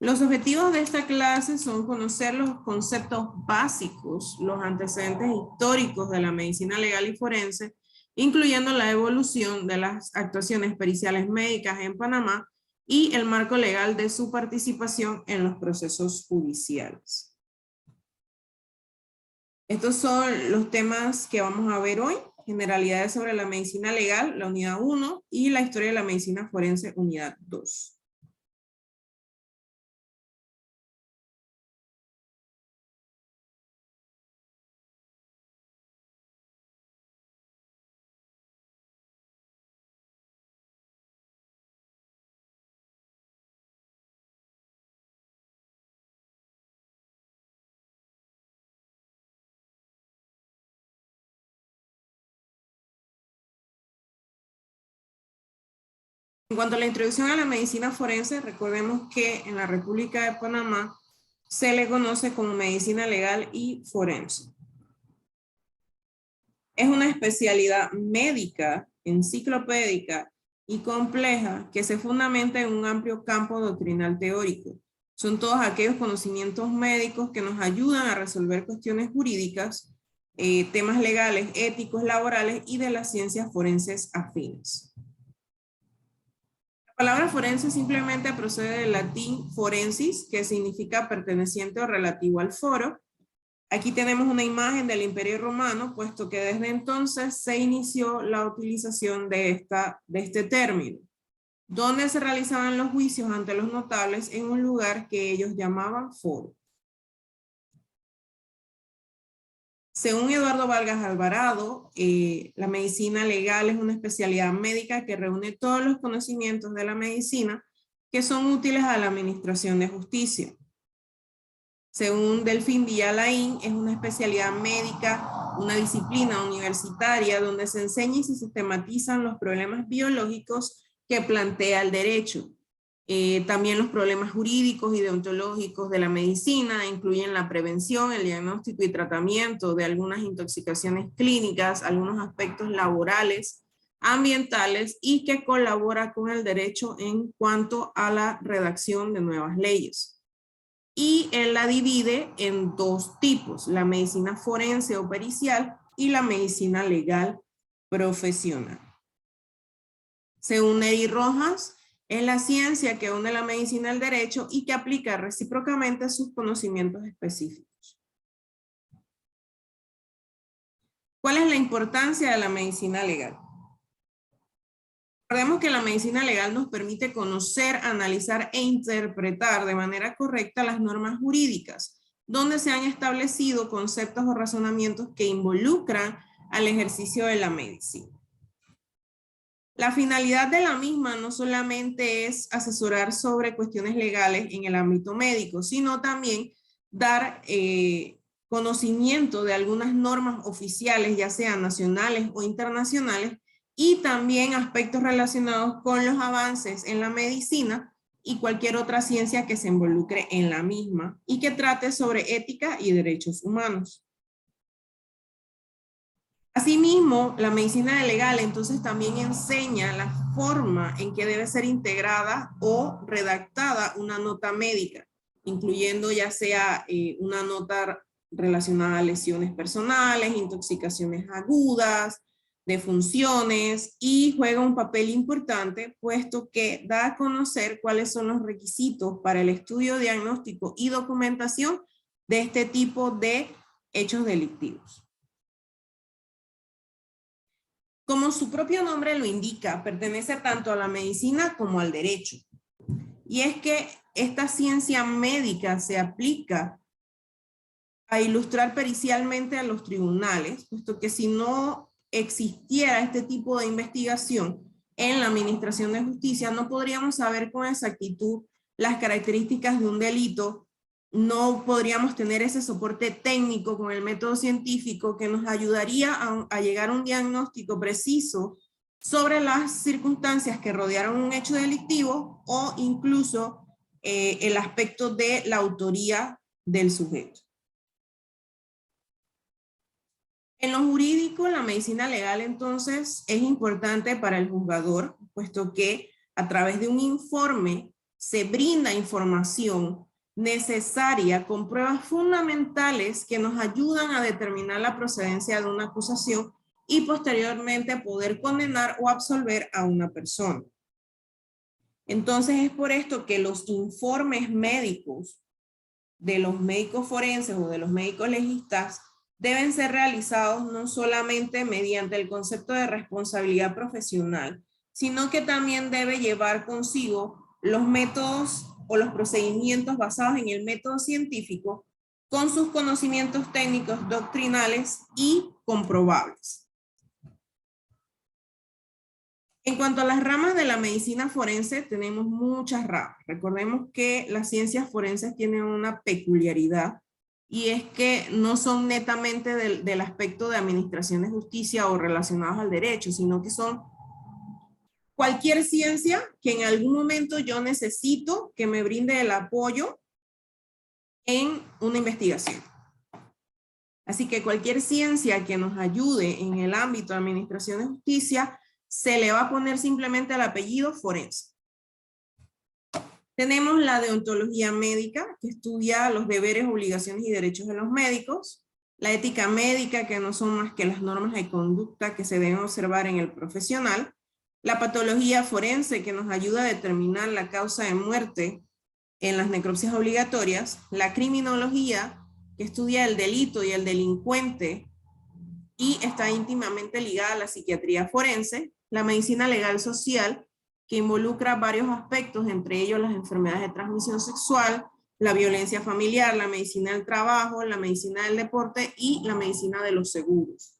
Los objetivos de esta clase son conocer los conceptos básicos, los antecedentes históricos de la medicina legal y forense, incluyendo la evolución de las actuaciones periciales médicas en Panamá y el marco legal de su participación en los procesos judiciales. Estos son los temas que vamos a ver hoy: generalidades sobre la medicina legal, la unidad 1, y la historia de la medicina forense, unidad 2. En cuanto a la introducción a la medicina forense, recordemos que en la República de Panamá se le conoce como medicina legal y forense. Es una especialidad médica, enciclopédica y compleja que se fundamenta en un amplio campo doctrinal teórico. Son todos aquellos conocimientos médicos que nos ayudan a resolver cuestiones jurídicas, temas legales, éticos, laborales y de las ciencias forenses afines. La palabra forense simplemente procede del latín forensis, que significa perteneciente o relativo al foro. Aquí tenemos una imagen del Imperio Romano, puesto que desde entonces se inició la utilización de este término, donde se realizaban los juicios ante los notables en un lugar que ellos llamaban foro. Según Eduardo Vargas Alvarado, la medicina legal es una especialidad médica que reúne todos los conocimientos de la medicina que son útiles a la administración de justicia. Según Delfín Villalain, es una especialidad médica, una disciplina universitaria donde se enseña y se sistematizan los problemas biológicos que plantea el derecho. También los problemas jurídicos y deontológicos de la medicina incluyen la prevención, el diagnóstico y tratamiento de algunas intoxicaciones clínicas, algunos aspectos laborales, ambientales y que colabora con el derecho en cuanto a la redacción de nuevas leyes. Y él la divide en dos tipos: la medicina forense o pericial y la medicina legal profesional. Según Neri Rojas, es la ciencia que une la medicina al derecho y que aplica recíprocamente sus conocimientos específicos. ¿Cuál es la importancia de la medicina legal? Recordemos que la medicina legal nos permite conocer, analizar e interpretar de manera correcta las normas jurídicas, donde se han establecido conceptos o razonamientos que involucran al ejercicio de la medicina. La finalidad de la misma no solamente es asesorar sobre cuestiones legales en el ámbito médico, sino también dar conocimiento de algunas normas oficiales, ya sean nacionales o internacionales, y también aspectos relacionados con los avances en la medicina y cualquier otra ciencia que se involucre en la misma y que trate sobre ética y derechos humanos. Asimismo, la medicina legal entonces también enseña la forma en que debe ser integrada o redactada una nota médica, incluyendo ya sea una nota relacionada a lesiones personales, intoxicaciones agudas, defunciones, y juega un papel importante puesto que da a conocer cuáles son los requisitos para el estudio, diagnóstico y documentación de este tipo de hechos delictivos. Como su propio nombre lo indica, pertenece tanto a la medicina como al derecho. Y es que esta ciencia médica se aplica a ilustrar pericialmente a los tribunales, puesto que si no existiera este tipo de investigación en la administración de justicia, no podríamos saber con exactitud las características de un delito, no podríamos tener ese soporte técnico con el método científico que nos ayudaría a llegar a un diagnóstico preciso sobre las circunstancias que rodearon un hecho delictivo o incluso el aspecto de la autoría del sujeto. En lo jurídico, la medicina legal entonces es importante para el juzgador, puesto que a través de un informe se brinda información necesaria con pruebas fundamentales que nos ayudan a determinar la procedencia de una acusación y posteriormente poder condenar o absolver a una persona. Entonces es por esto que los informes médicos de los médicos forenses o de los médicos legistas deben ser realizados no solamente mediante el concepto de responsabilidad profesional, sino que también debe llevar consigo los métodos o los procedimientos basados en el método científico con sus conocimientos técnicos, doctrinales y comprobables. En cuanto a las ramas de la medicina forense, tenemos muchas ramas. Recordemos que las ciencias forenses tienen una peculiaridad y es que no son netamente del aspecto de administración de justicia o relacionados al derecho, sino que son cualquier ciencia que en algún momento yo necesito que me brinde el apoyo en una investigación. Así que cualquier ciencia que nos ayude en el ámbito de administración de justicia se le va a poner simplemente el apellido forense. Tenemos la deontología médica, que estudia los deberes, obligaciones y derechos de los médicos. La ética médica, que no son más que las normas de conducta que se deben observar en el profesional. La patología forense, que nos ayuda a determinar la causa de muerte en las necropsias obligatorias. La criminología, que estudia el delito y el delincuente y está íntimamente ligada a la psiquiatría forense. La medicina legal social, que involucra varios aspectos, entre ellos las enfermedades de transmisión sexual, la violencia familiar, la medicina del trabajo, la medicina del deporte y la medicina de los seguros.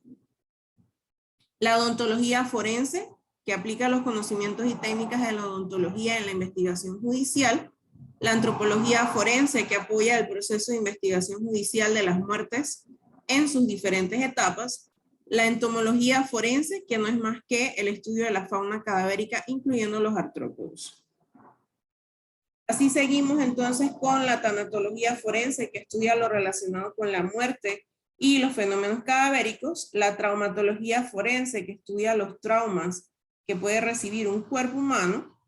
La odontología forense, que aplica los conocimientos y técnicas de la odontología en la investigación judicial. La antropología forense, que apoya el proceso de investigación judicial de las muertes en sus diferentes etapas. La entomología forense, que no es más que el estudio de la fauna cadavérica, incluyendo los artrópodos. Así seguimos entonces con la tanatología forense, que estudia lo relacionado con la muerte y los fenómenos cadavéricos. La traumatología forense, que estudia los traumas que puede recibir un cuerpo humano.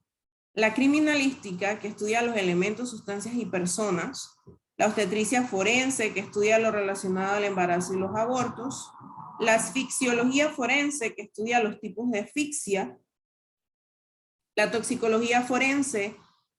La criminalística, que estudia los elementos, sustancias y personas. La obstetricia forense, que estudia lo relacionado al embarazo y los abortos. La asfixiología forense, que estudia los tipos de asfixia. La toxicología forense,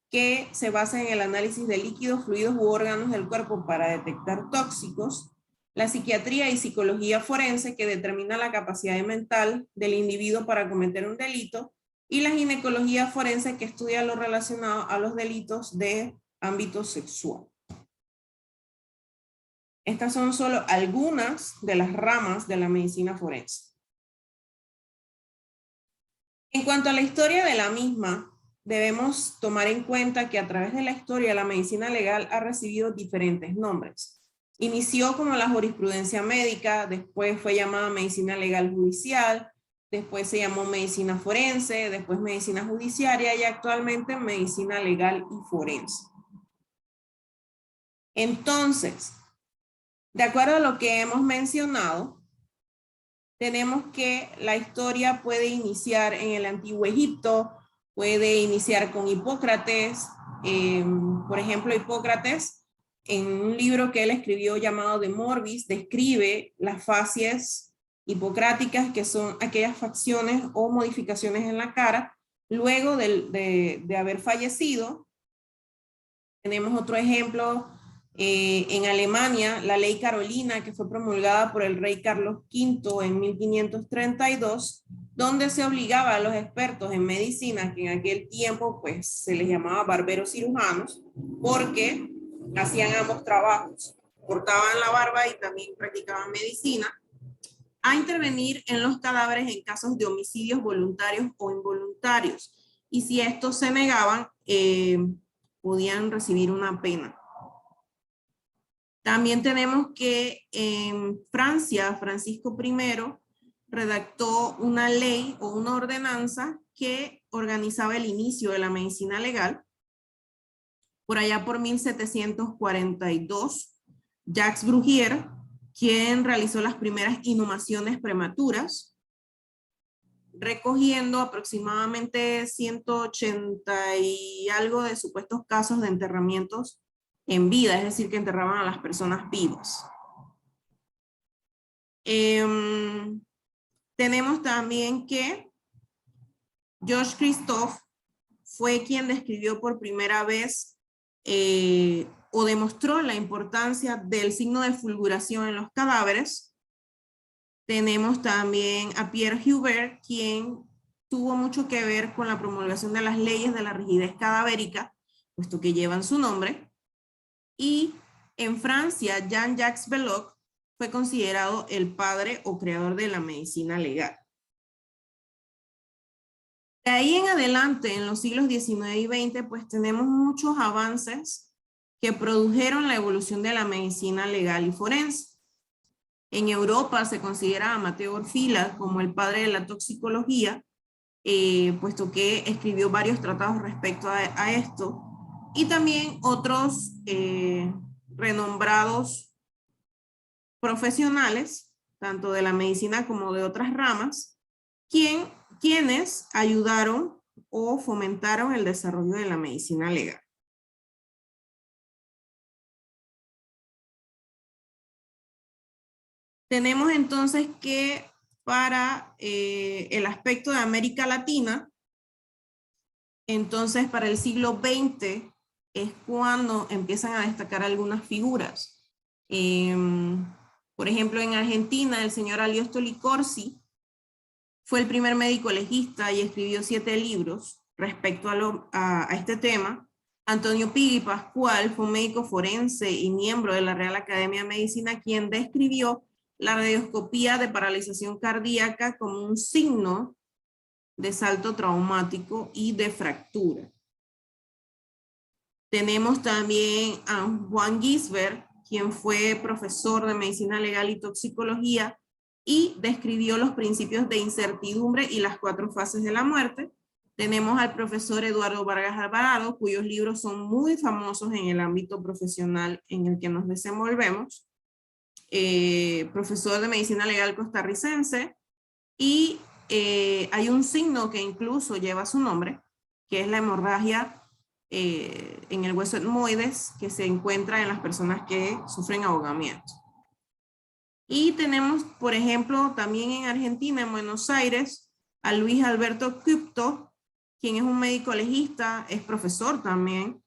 que se basa en el análisis de líquidos, fluidos u órganos del cuerpo para detectar tóxicos. La psiquiatría y psicología forense, que determina la capacidad mental del individuo para cometer un delito. Y la ginecología forense, que estudia lo relacionado a los delitos de ámbito sexual. Estas son solo algunas de las ramas de la medicina forense. En cuanto a la historia de la misma, debemos tomar en cuenta que a través de la historia la medicina legal ha recibido diferentes nombres. Inició como la jurisprudencia médica, después fue llamada medicina legal judicial, después se llamó medicina forense, después medicina judiciaria y actualmente medicina legal y forense. Entonces, de acuerdo a lo que hemos mencionado, tenemos que la historia puede iniciar en el Antiguo Egipto, puede iniciar con Hipócrates. Por ejemplo, Hipócrates, en un libro que él escribió llamado De Morbis, describe las facies hipocráticas, que son aquellas facciones o modificaciones en la cara luego de haber fallecido. Tenemos otro ejemplo. En Alemania, la ley Carolina, que fue promulgada por el rey Carlos V en 1532, donde se obligaba a los expertos en medicina, que en aquel tiempo pues se les llamaba barberos cirujanos, porque hacían ambos trabajos, cortaban la barba y también practicaban medicina, a intervenir en los cadáveres en casos de homicidios voluntarios o involuntarios, y si estos se negaban, podían recibir una pena. También tenemos que en Francia, Francisco I redactó una ley o una ordenanza que organizaba el inicio de la medicina legal. Por allá por 1742, Jacques Brugier, quien realizó las primeras inhumaciones prematuras, recogiendo aproximadamente 180 y algo de supuestos casos de enterramientos en vida, es decir, que enterraban a las personas vivas. Tenemos también que Georges Christophe fue quien describió por primera vez o demostró la importancia del signo de fulguración en los cadáveres. Tenemos también a Pierre Huber, quien tuvo mucho que ver con la promulgación de las leyes de la rigidez cadavérica, puesto que llevan su nombre. Y en Francia, Jean-Jacques Belloc fue considerado el padre o creador de la medicina legal. De ahí en adelante, en los siglos XIX y XX, pues tenemos muchos avances que produjeron la evolución de la medicina legal y forense. En Europa se considera a Matteo Orfila como el padre de la toxicología, puesto que escribió varios tratados respecto a esto, y también otros renombrados profesionales, tanto de la medicina como de otras ramas, quienes ayudaron o fomentaron el desarrollo de la medicina legal. Tenemos entonces que para el aspecto de América Latina, entonces para el siglo XX es cuando empiezan a destacar algunas figuras. Por ejemplo, en Argentina, el señor Alióstoli Corsi fue el primer médico legista y escribió 7 libros respecto a este tema. Antonio Pigui Pascual fue un médico forense y miembro de la Real Academia de Medicina, quien describió la radioscopía de paralización cardíaca como un signo de salto traumático y de fractura. Tenemos también a Juan Gisbert, quien fue profesor de medicina legal y toxicología y describió los principios de incertidumbre y las 4 fases de la muerte. Tenemos al profesor Eduardo Vargas Alvarado, cuyos libros son muy famosos en el ámbito profesional en el que nos desenvolvemos. Profesor de medicina legal costarricense, y hay un signo que incluso lleva su nombre, que es la hemorragia en el hueso etmoides, que se encuentra en las personas que sufren ahogamiento. Y tenemos, por ejemplo, también en Argentina, en Buenos Aires, a Luis Alberto Cupto, quien es un médico legista, es profesor también,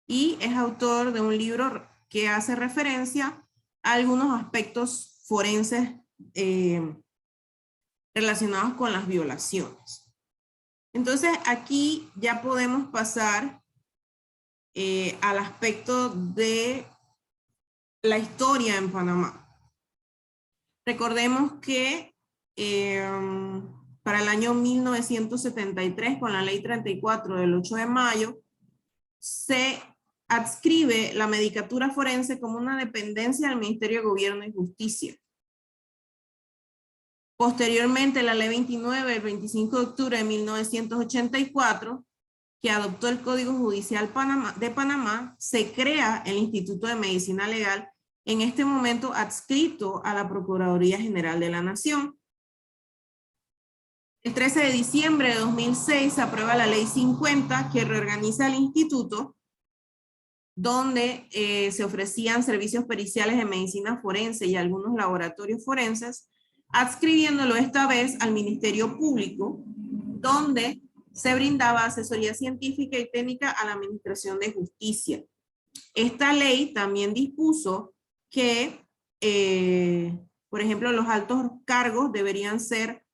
y es autor de un libro que hace referencia a algunos aspectos forenses relacionados con las violaciones. Entonces, aquí ya podemos pasar al aspecto de la historia en Panamá. Recordemos que para el año 1973, con la ley 34 del 8 de mayo, se adscribe la medicatura forense como una dependencia del Ministerio de Gobierno y Justicia. Posteriormente, la ley 29, el 25 de octubre de 1984, que adoptó el Código Judicial de Panamá, se crea el Instituto de Medicina Legal, en este momento adscrito a la Procuraduría General de la Nación. El 13 de diciembre de 2006 se aprueba la Ley 50, que reorganiza el instituto, donde se ofrecían servicios periciales de medicina forense y algunos laboratorios forenses, adscribiéndolo esta vez al Ministerio Público, donde se brindaba asesoría científica y técnica a la Administración de Justicia. Esta ley también dispuso que, por ejemplo, los altos cargos deberían ser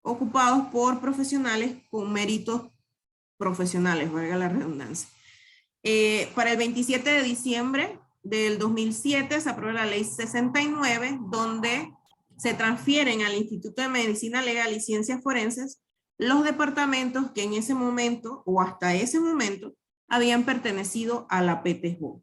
ocupados por profesionales con méritos profesionales, valga la redundancia. Para el 27 de diciembre del 2007 se aprueba la ley 69, donde se transfieren al Instituto de Medicina Legal y Ciencias Forenses los departamentos que en ese momento o hasta ese momento habían pertenecido a la PTJ.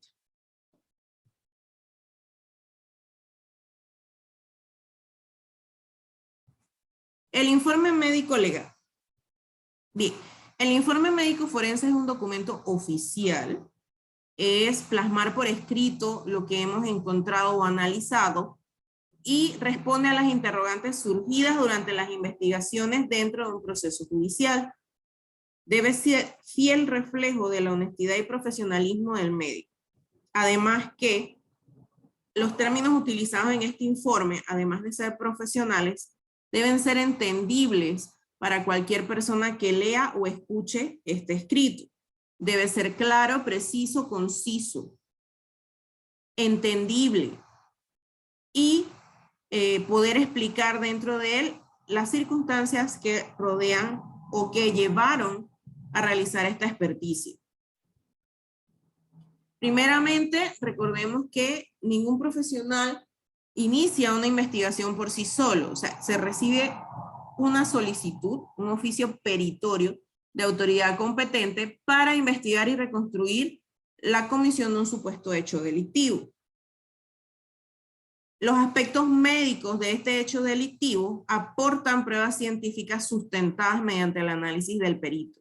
El informe médico legal. Bien, el informe médico forense es un documento oficial. Es plasmar por escrito lo que hemos encontrado o analizado y responde a las interrogantes surgidas durante las investigaciones dentro de un proceso judicial. Debe ser fiel reflejo de la honestidad y profesionalismo del médico. Además que los términos utilizados en este informe, además de ser profesionales, deben ser entendibles para cualquier persona que lea o escuche este escrito. Debe ser claro, preciso, conciso, entendible y poder explicar dentro de él las circunstancias que rodean o que llevaron a realizar esta experticia. Primeramente, recordemos que ningún profesional inicia una investigación por sí solo. O sea, se recibe una solicitud, un oficio peritorio de autoridad competente para investigar y reconstruir la comisión de un supuesto hecho delictivo. Los aspectos médicos de este hecho delictivo aportan pruebas científicas sustentadas mediante el análisis del perito.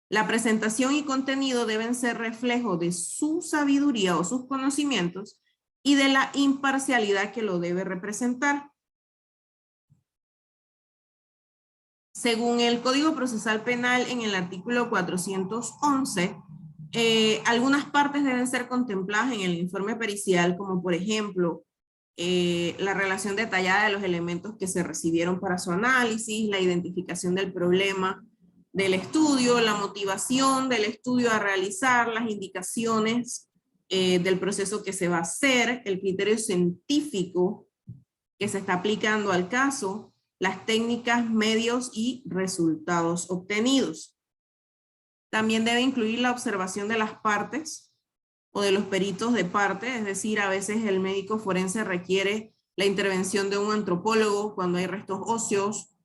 La presentación y contenido deben ser reflejo de su sabiduría o sus conocimientos y de la imparcialidad que lo debe representar. Según el Código Procesal Penal, en el artículo 411, algunas partes deben ser contempladas en el informe pericial, como por ejemplo, la relación detallada de los elementos que se recibieron para su análisis, la identificación del problema del estudio, la motivación del estudio a realizar, las indicaciones del proceso que se va a hacer, el criterio científico que se está aplicando al caso, las técnicas, medios y resultados obtenidos. También debe incluir la observación de las partes o de los peritos de parte, es decir, a veces el médico forense requiere la intervención de un antropólogo cuando hay restos óseos,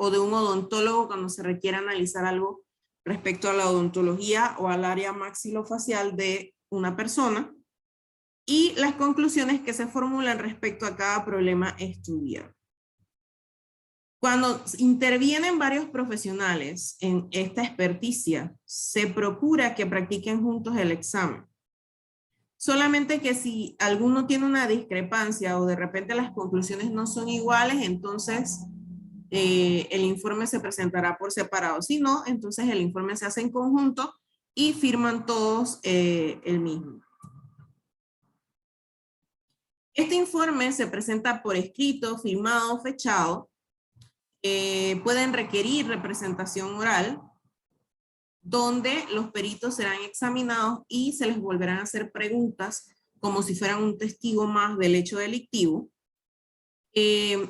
o de un odontólogo cuando se requiere analizar algo respecto a la odontología o al área maxilofacial de una persona, y las conclusiones que se formulan respecto a cada problema estudiado. Cuando intervienen varios profesionales en esta experticia, se procura que practiquen juntos el examen. Solamente que si alguno tiene una discrepancia o de repente las conclusiones no son iguales, entonces el informe se presentará por separado. Si no, entonces el informe se hace en conjunto y firman todos el mismo. Este informe se presenta por escrito, firmado, fechado. Pueden requerir representación oral, donde los peritos serán examinados y se les volverán a hacer preguntas como si fueran un testigo más del hecho delictivo.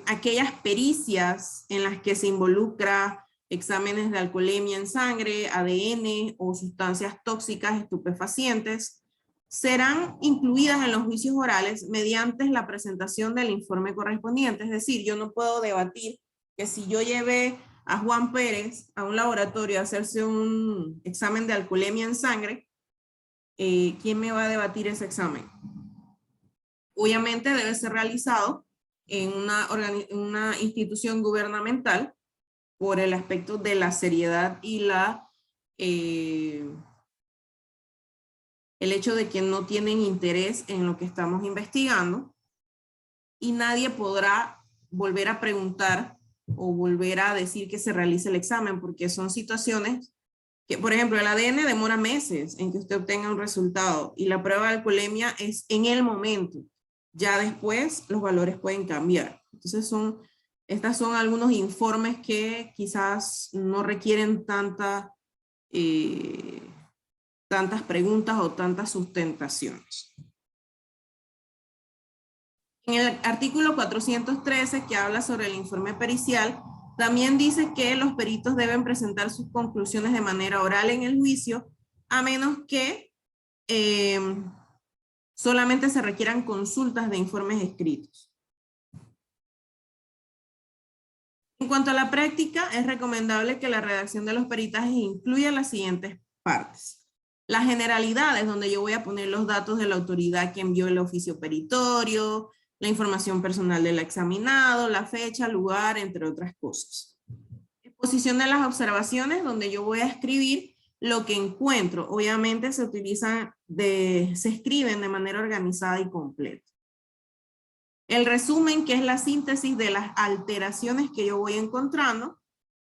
Aquellas pericias en las que se involucra exámenes de alcoholemia en sangre, ADN o sustancias tóxicas estupefacientes, serán incluidas en los juicios orales mediante la presentación del informe correspondiente. Es decir, yo no puedo debatir que si yo llevé a Juan Pérez a un laboratorio a hacerse un examen de alcoholemia en sangre, ¿quién me va a debatir ese examen? Obviamente debe ser realizado en una institución gubernamental por el aspecto de la seriedad y el hecho de que no tienen interés en lo que estamos investigando, y nadie podrá volver a preguntar o volver a decir que se realice el examen, porque son situaciones que, por ejemplo, el ADN demora meses en que usted obtenga un resultado y la prueba de alcoholemia es en el momento. Ya después los valores pueden cambiar. Entonces estas son algunos informes que quizás no requieren tantas preguntas o tantas sustentaciones. En el artículo 413, que habla sobre el informe pericial, también dice que los peritos deben presentar sus conclusiones de manera oral en el juicio, a menos que solamente se requieran consultas de informes escritos. En cuanto a la práctica, es recomendable que la redacción de los peritajes incluya las siguientes partes. Las generalidades, donde yo voy a poner los datos de la autoridad que envió el oficio peritorio, la información personal del examinado, la fecha, lugar, entre otras cosas. Exposición de las observaciones, donde yo voy a escribir lo que encuentro. Obviamente se escriben de manera organizada y completa. el resumen, que es la síntesis de las alteraciones que yo voy encontrando,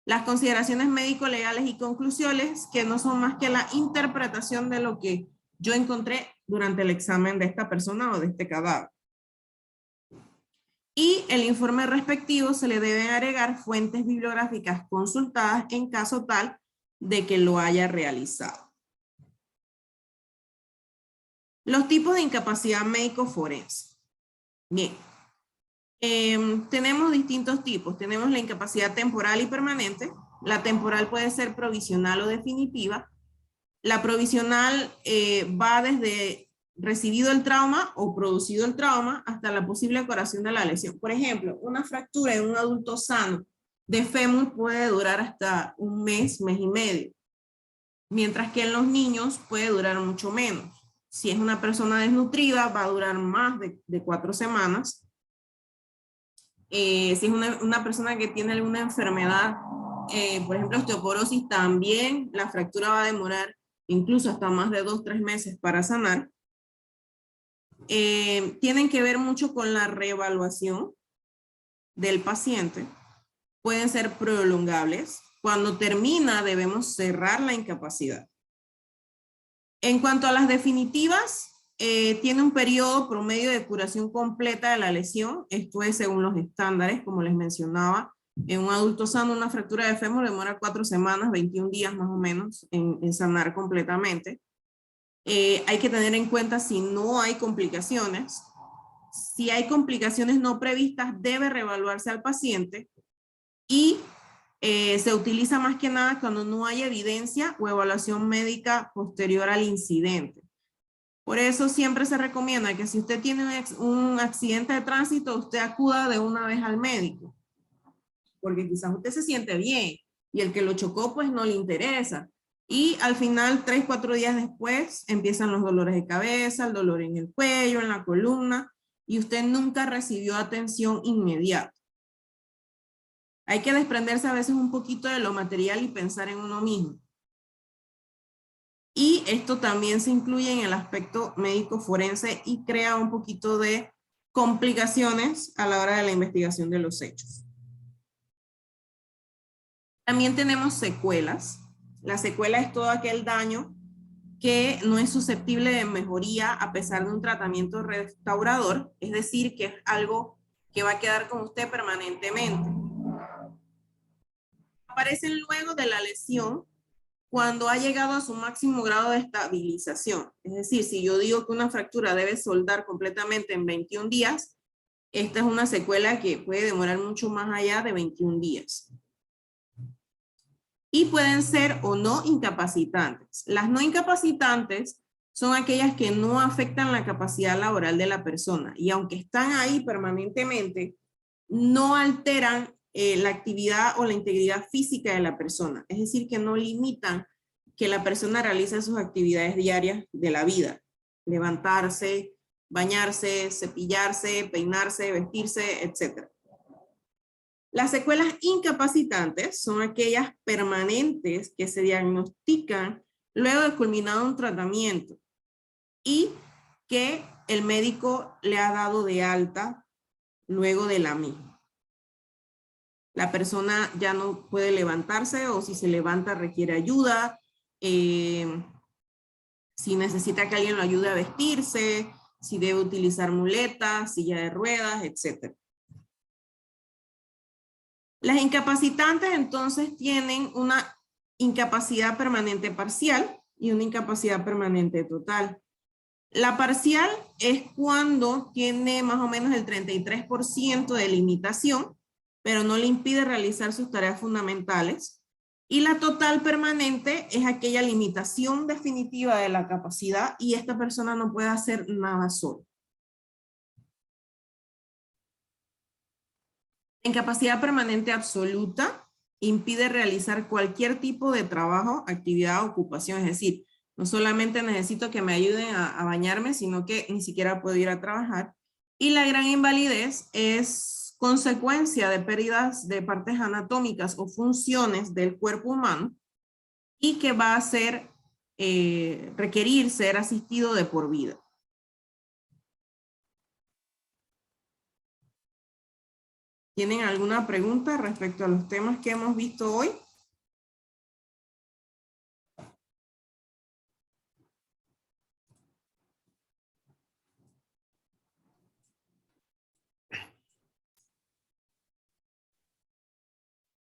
las consideraciones médico-legales y conclusiones, que no son más que la interpretación de lo que yo encontré durante el examen de esta persona o de este cadáver. Y el informe respectivo se le deben agregar fuentes bibliográficas consultadas en caso tal de que lo haya realizado. Los tipos de incapacidad médico-forense. Bien. Tenemos distintos tipos. Tenemos la incapacidad temporal y permanente. La temporal puede ser provisional o definitiva. La provisional va desde recibido el trauma o producido el trauma hasta la posible curación de la lesión. Por ejemplo, una fractura en un adulto sano de fémur puede durar hasta un mes, mes y medio, mientras que en los niños puede durar mucho menos. Si es una persona desnutrida, va a durar más de 4 semanas. Si es una persona que tiene alguna enfermedad, por ejemplo, osteoporosis, también la fractura va a demorar incluso hasta más de 2-3 meses para sanar. Tienen que ver mucho con la reevaluación del paciente. Pueden ser prolongables. Cuando termina, debemos cerrar la incapacidad. En cuanto a las definitivas, tiene un periodo promedio de curación completa de la lesión. Esto es según los estándares, como les mencionaba. En un adulto sano, una fractura de fémur demora 4 semanas, 21 días más o menos, en sanar completamente. Hay que tener en cuenta si no hay complicaciones. Si hay complicaciones no previstas, debe reevaluarse al paciente y se utiliza más que nada cuando no hay evidencia o evaluación médica posterior al incidente. Por eso siempre se recomienda que si usted tiene un accidente de tránsito, usted acuda de una vez al médico, porque quizás usted se siente bien y el que lo chocó pues no le interesa. Y al final, 3-4 días después, empiezan los dolores de cabeza, el dolor en el cuello, en la columna, y usted nunca recibió atención inmediata. Hay que desprenderse a veces un poquito de lo material y pensar en uno mismo. Y esto también se incluye en el aspecto médico forense y crea un poquito de complicaciones a la hora de la investigación de los hechos. También tenemos secuelas. La secuela es todo aquel daño que no es susceptible de mejoría a pesar de un tratamiento restaurador, es decir, que es algo que va a quedar con usted permanentemente. Aparecen luego de la lesión cuando ha llegado a su máximo grado de estabilización. Es decir, si yo digo que una fractura debe soldar completamente en 21 días, esta es una secuela que puede demorar mucho más allá de 21 días. Y pueden ser o no incapacitantes. Las no incapacitantes son aquellas que no afectan la capacidad laboral de la persona y aunque están ahí permanentemente, no alteran la actividad o la integridad física de la persona. Es decir, que no limitan que la persona realice sus actividades diarias de la vida. Levantarse, bañarse, cepillarse, peinarse, vestirse, etc. Las secuelas incapacitantes son aquellas permanentes que se diagnostican luego de culminado un tratamiento y que el médico le ha dado de alta luego de la misma. La persona ya no puede levantarse o si se levanta requiere ayuda, si necesita que alguien lo ayude a vestirse, si debe utilizar muletas, silla de ruedas, etc. Las incapacitantes entonces tienen una incapacidad permanente parcial y una incapacidad permanente total. La parcial es cuando tiene más o menos el 33% de limitación, pero no le impide realizar sus tareas fundamentales. Y la total permanente es aquella limitación definitiva de la capacidad y esta persona no puede hacer nada sola. La incapacidad permanente absoluta impide realizar cualquier tipo de trabajo, actividad o ocupación. Es decir, no solamente necesito que me ayuden a bañarme, sino que ni siquiera puedo ir a trabajar. Y la gran invalidez es consecuencia de pérdidas de partes anatómicas o funciones del cuerpo humano y que va a requerir ser asistido de por vida. ¿Tienen alguna pregunta respecto a los temas que hemos visto hoy?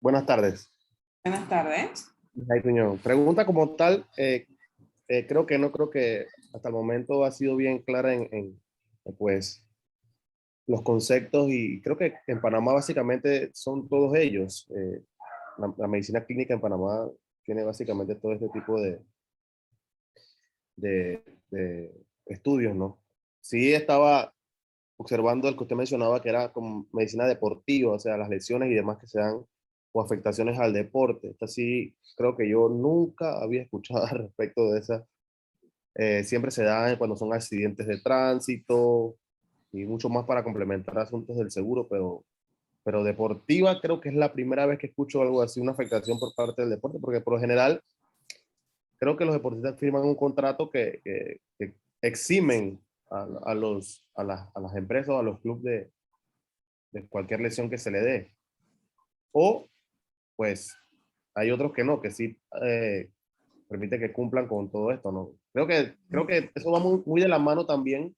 Buenas tardes. Buenas tardes. Ay, Tuñón. Pregunta como tal, creo que hasta el momento ha sido bien clara pues, los conceptos y creo que en Panamá básicamente son todos ellos. La medicina clínica en Panamá tiene básicamente todo este tipo de estudios, ¿no? Sí estaba observando el que usted mencionaba que era como medicina deportiva, o sea, las lesiones y demás que se dan o afectaciones al deporte. Esta sí, creo que yo nunca había escuchado al respecto de esa. Siempre se dan cuando son accidentes de tránsito y mucho más para complementar asuntos del seguro, pero deportiva creo que es la primera vez que escucho algo así, una afectación por parte del deporte, porque por lo general creo que los deportistas firman un contrato que eximen a las empresas o a los clubes de cualquier lesión que se le dé. O, pues, hay otros que no, que sí permite que cumplan con todo esto, ¿no? Creo que eso va muy de la mano también,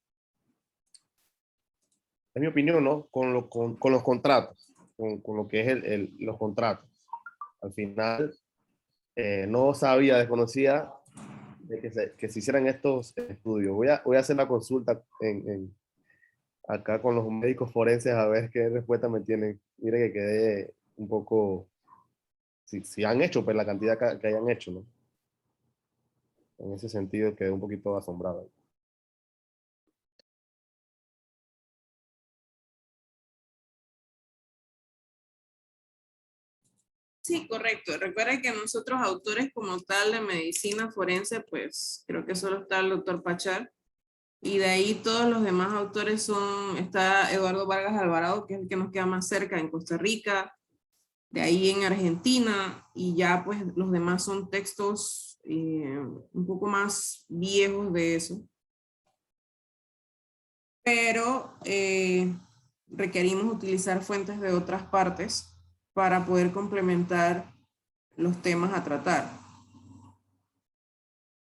es mi opinión, ¿no? Con los contratos, con lo que es los contratos. Al final, no sabía, desconocía de que se hicieran estos estudios. Voy a hacer la consulta acá con los médicos forenses a ver qué respuesta me tienen. Mire que quedé un poco, si han hecho, pues la cantidad que hayan hecho, ¿no? En ese sentido quedé un poquito asombrado. Sí, correcto. Recuerda que nosotros autores como tal de medicina forense, pues creo que solo está el doctor Pachar. Y de ahí todos los demás autores está Eduardo Vargas Alvarado, que es el que nos queda más cerca en Costa Rica, de ahí en Argentina, y ya pues los demás son textos un poco más viejos de eso. Pero requerimos utilizar fuentes de otras partes para poder complementar los temas a tratar.